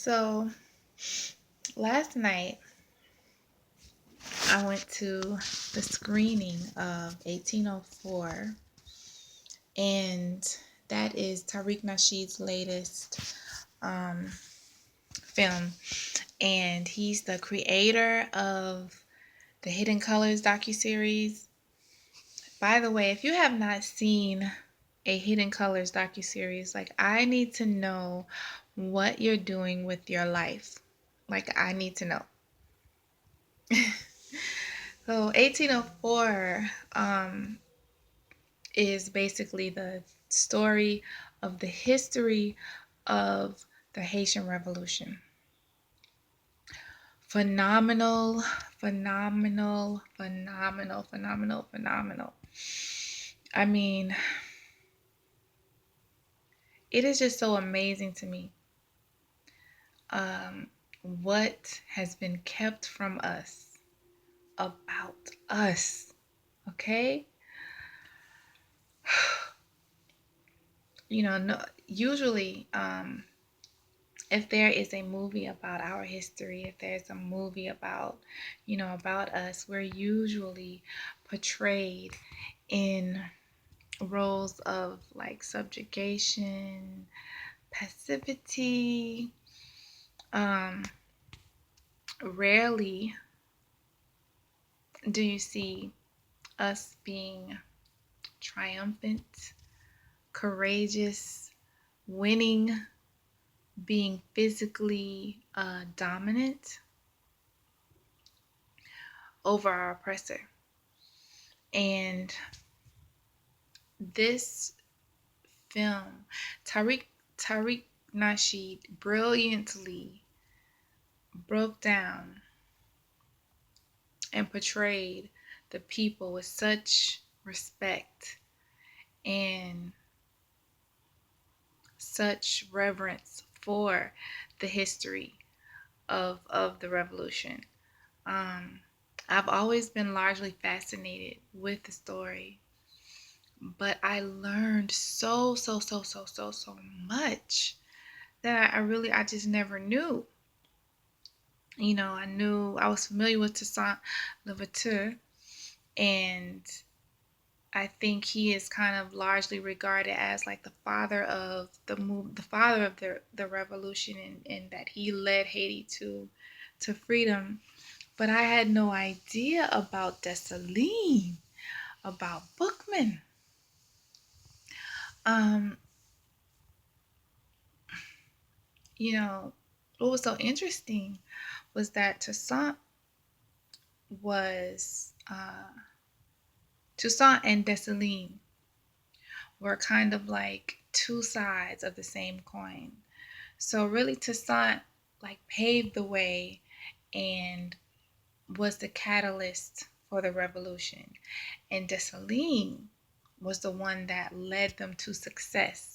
So last night I went to the screening of 1804, and that is Tariq Nasheed's latest um, film, and he's the creator of the Hidden Colors docuseries. By the way, if you have not seen a Hidden Colors docuseries, like I need to know what you're doing with your life. Like I need to know. So 1804 is basically the story of the history of the Haitian Revolution. Phenomenal, phenomenal, phenomenal, phenomenal, phenomenal. I mean, it is just so amazing to me what has been kept from us about us. Okay? No, usually, if there is a movie about our history, if there's a movie about, about us, we're usually portrayed in roles of like subjugation, passivity. Um, Rarely do you see us being triumphant, courageous, winning, being physically dominant over our oppressor. And this film, Tariq Nasheed brilliantly broke down and portrayed the people with such respect and such reverence for the history of the revolution. Um, I've always been largely fascinated with the story, but I learned so much that I just never knew. I was familiar with Toussaint Louverture, and I think he is kind of largely regarded as like the father of the father of the revolution, and that he led Haiti to freedom. But I had no idea about Dessalines, about Bookman. Um, what was so interesting was that was Toussaint and Dessalines were kind of like two sides of the same coin. So really Toussaint like paved the way and was the catalyst for the revolution. And Dessalines was the one that led them to success.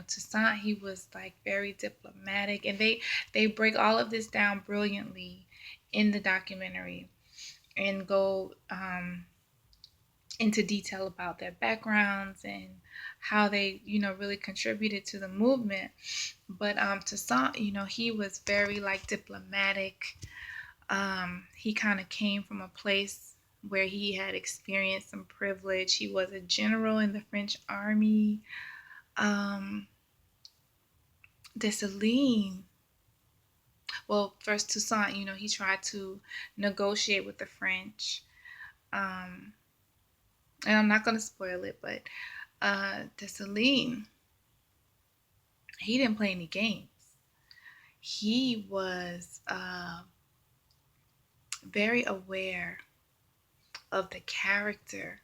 Toussaint, he was like very diplomatic, and they break all of this down brilliantly in the documentary and go into detail about their backgrounds and how they, really contributed to the movement. But Toussaint, he was very like diplomatic. He kind of came from a place where he had experienced some privilege. He was a general in the French army. Um, Dessalines, well, first Toussaint, he tried to negotiate with the French. Um, and I'm not going to spoil it, but Dessalines, he didn't play any games. He was very aware of the character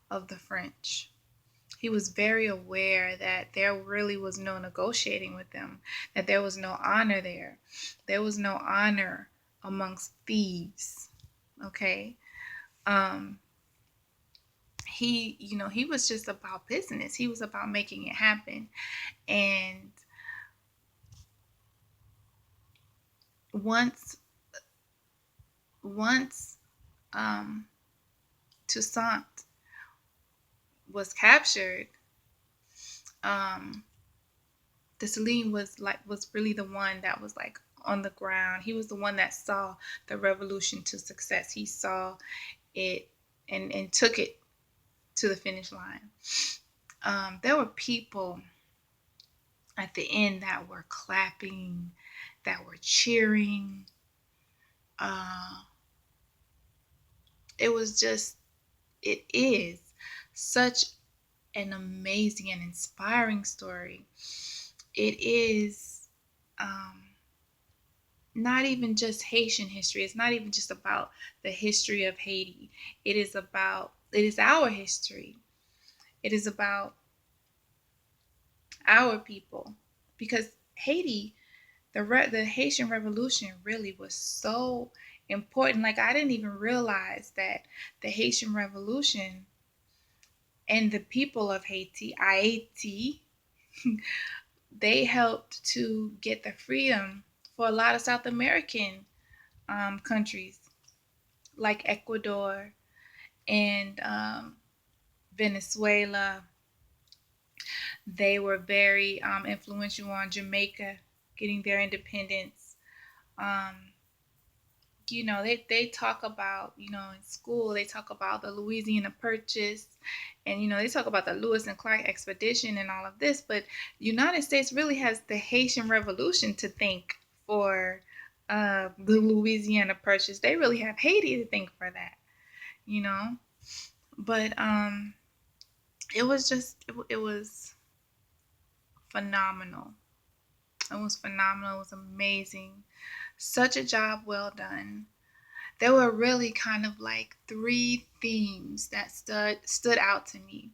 of the French. He was very aware that there really was no negotiating with them, that there was no honor there. There was no honor amongst thieves. Okay. Um, he was just about business. He was about making it happen. And once once um, Toussaint was captured, um, Dessalines was really the one that was like on the ground. He was the one that saw the revolution to success. He saw it and took it to the finish line. There were people at the end that were clapping, that were cheering. Uh, it was just, it is such an amazing and inspiring story. It is not even just Haitian history. It's not even just about the history of Haiti. It is our history. It is about our people. Because Haiti, the Haitian Revolution really was so important. Like, I didn't even realize that the Haitian Revolution and the people of Haiti, Haiti, they helped to get the freedom for a lot of South American countries like Ecuador and Venezuela. They were very influential on Jamaica getting their independence. Um, they talk about, in school, they talk about the Louisiana Purchase, and, they talk about the Lewis and Clark expedition and all of this, but the United States really has the Haitian Revolution to thank for the Louisiana Purchase. They really have Haiti to thank for that, you know? But it was just, it was phenomenal. It was phenomenal. It was amazing. Such a job well done. There were really kind of like three themes that stood out to me,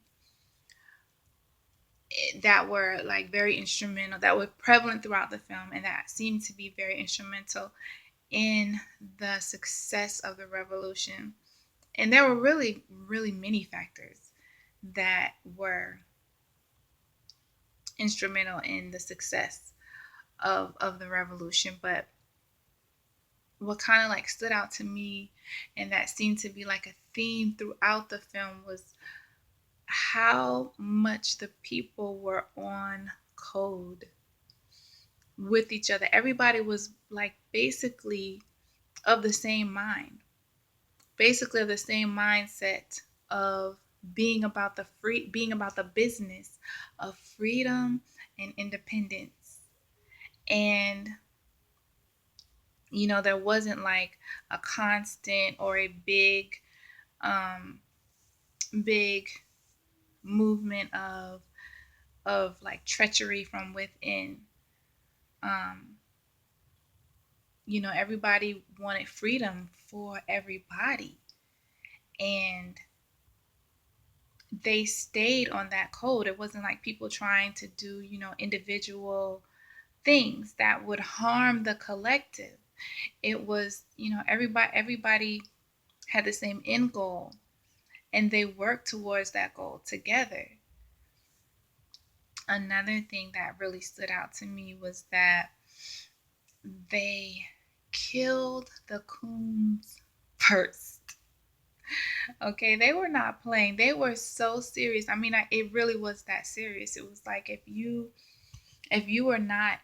that were like very instrumental, that were prevalent throughout the film, and that seemed to be very instrumental in the success of the revolution. And there were really, really many factors that were instrumental in the success of the revolution. But what kind of like stood out to me, and that seemed to be like a theme throughout the film, was how much the people were on code with each other. Everybody was like basically of the same mind, basically of the same mindset of being about the business of freedom and independence. And there wasn't like a constant or a um big movement of like treachery from within. um Everybody wanted freedom for everybody, and they stayed on that code. It wasn't like people trying to do, individual things that would harm the collective. It was, everybody had the same end goal, and they worked towards that goal together. Another thing that really stood out to me was that they killed the coons first. Okay, they were not playing. They were so serious. I mean, it really was that serious. It was like, if you were not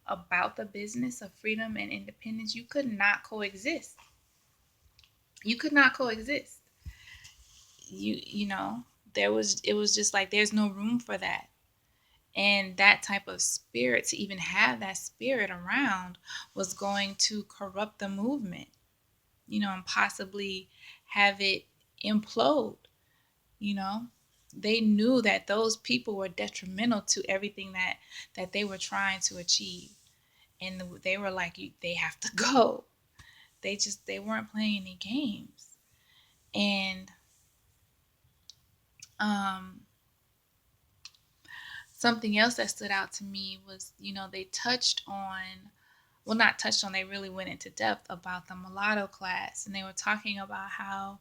about the business of freedom and independence, you could not coexist. You could not coexist. It was just like there's no room for that. And that type of spirit, to even have that spirit around, was going to corrupt the movement, and possibly have it implode. you know they knew that those people were detrimental to everything that they were trying to achieve, and they were like, they have to go. They weren't playing any games. And um something else that stood out to me was, they touched on, well, not touched on, they really went into depth about the mulatto class, and they were talking about how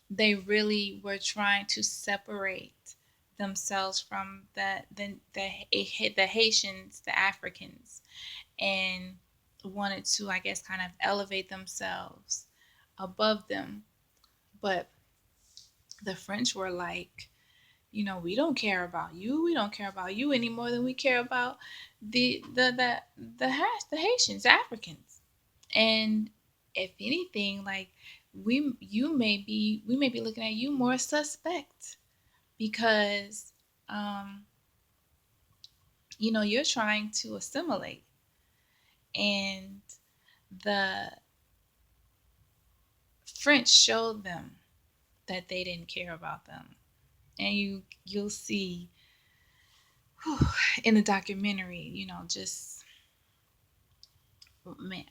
they really were trying to separate themselves from the Haitians, the Africans, and wanted to, I guess, kind of elevate themselves above them. But the French were like, We don't care about you. We don't care about you any more than we care about the Haitians, Africans. And if anything, like we may be looking at you more suspect because um, you're trying to assimilate, and the French showed them that they didn't care about them. And you'll see whew, in the documentary, just man,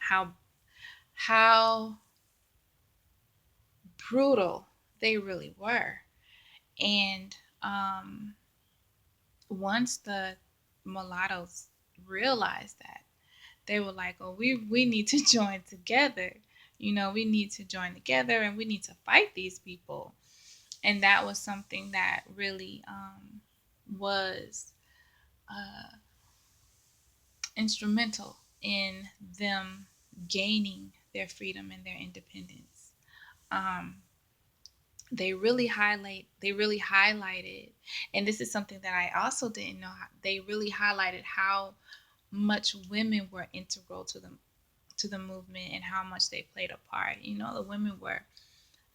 how brutal they really were. And once the mulattoes realized that, they were like, "Oh, we need to join together. We need to join together, and we need to fight these people." And that was something that really was uh, instrumental in them gaining their freedom and their independence. Um, they really highlighted, and this is something that I also didn't know. They really highlighted how much women were integral to the movement and how much they played a part. The women were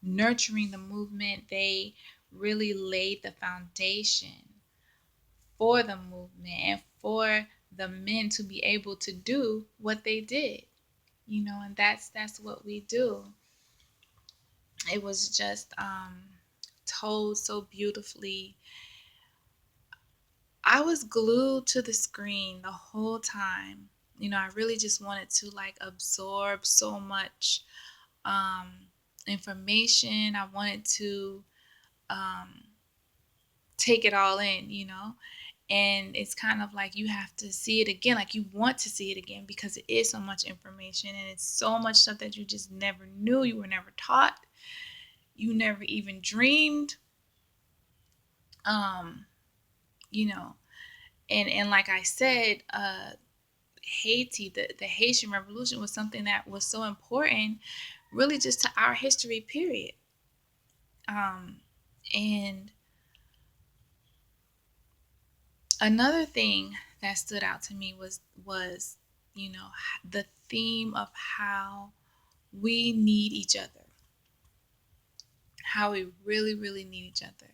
nurturing the movement. They really laid the foundation for the movement and for the men to be able to do what they did. And that's what we do. It was just told so beautifully. I was glued to the screen the whole time. I really just wanted to like absorb so much um, information. I wanted to um, take it all in. And it's kind of like you have to see it again, like you want to see it again because it is so much information and it's so much stuff that you just never knew, you were never taught, you never even dreamed. um you know and like I said, Haiti, the Haitian Revolution was something that was so important, really just to our history period. And another thing that stood out to me was the theme of how we need each other, how we really really need each other,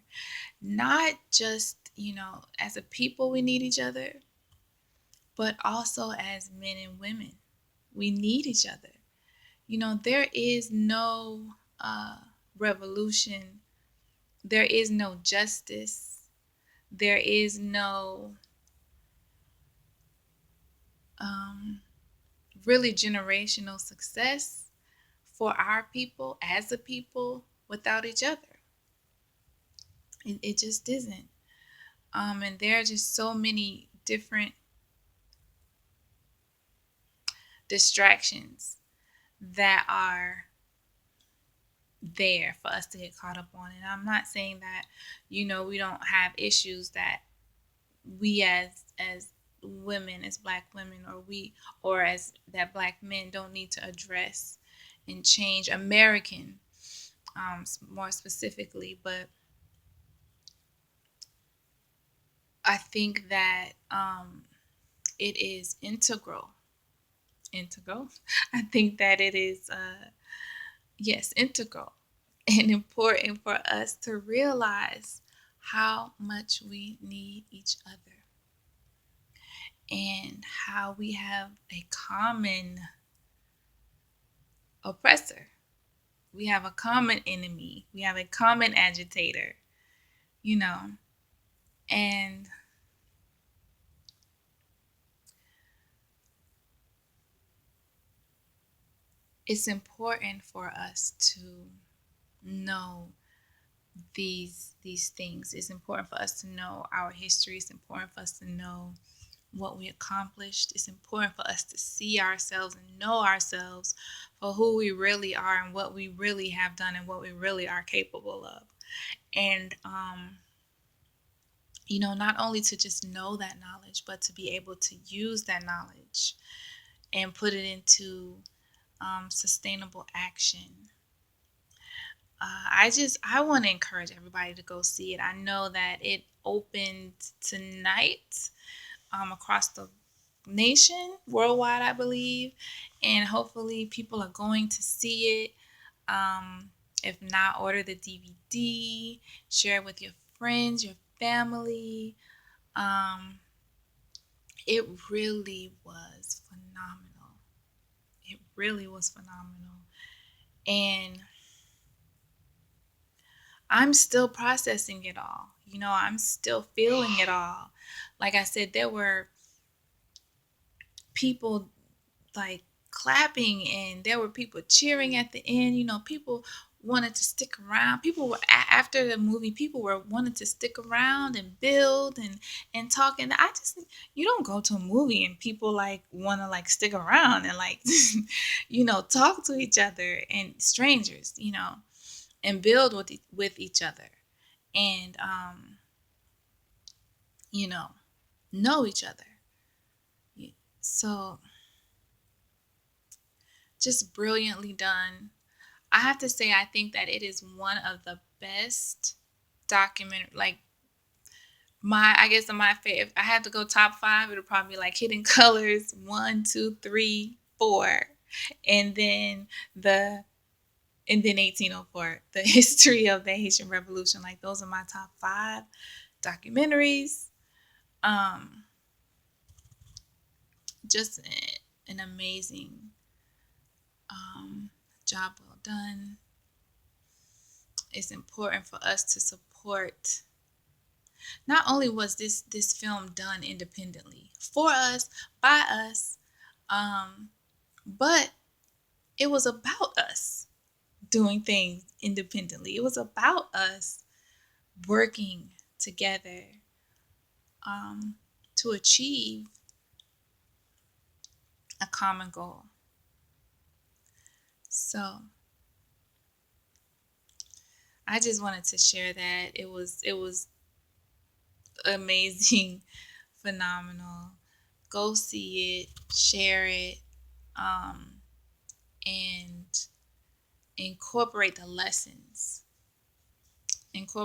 not just as a people we need each other, but also as men and women we need each other. There is no revolution, there is no justice, there is no um, really generational success for our people as a people without each other. It just isn't. And there are just so many different distractions that are there for us to get caught up on. And I'm not saying that, we don't have issues that we as women, as black women, or as that black men don't need to address and change American, more specifically. But I think that it is integral. I think that it is yes, integral and important for us to realize how much we need each other and how we have a common oppressor. We have a common enemy. We have a common agitator, you know. And it's important for us to know these things. It's important for us to know our history. It's important for us to know what we accomplished. It's important for us to see ourselves and know ourselves for who we really are and what we really have done and what we really are capable of. And not only to just know that knowledge, but to be able to use that knowledge and put it into sustainable action. I want to encourage everybody to go see it. I know that it opened tonight across the nation, worldwide, I believe, and hopefully people are going to see it. Um, if not, order the DVD, share it with your friends, your family. Um, it really was phenomenal. It really was phenomenal. And I'm still processing it all. I'm still feeling it all. Like I said, there were people like clapping and there were people cheering at the end. People wanted to stick around. People were after the movie, people were wanted to stick around and build and talk. And I just, you don't go to a movie and people like want to like stick around and like talk to each other and strangers, and build with each other and you know each other. So just brilliantly done. I have to say, I think that it is one of the best documentary. Like I guess my favorite. If I had to go top five, it would probably be like Hidden Colors, 1, 2, 3, 4, and then the and then 1804, the history of the Haitian Revolution. Like those are my top five documentaries. Um, just an amazing job, well done. It's important for us to support. Not only was this film done independently for us, by us, um, but it was about us doing things independently. It was about us working together to achieve a common goal. So I just wanted to share that it was amazing, phenomenal. Go see it, share it, um, and incorporate the lessons. Incorporate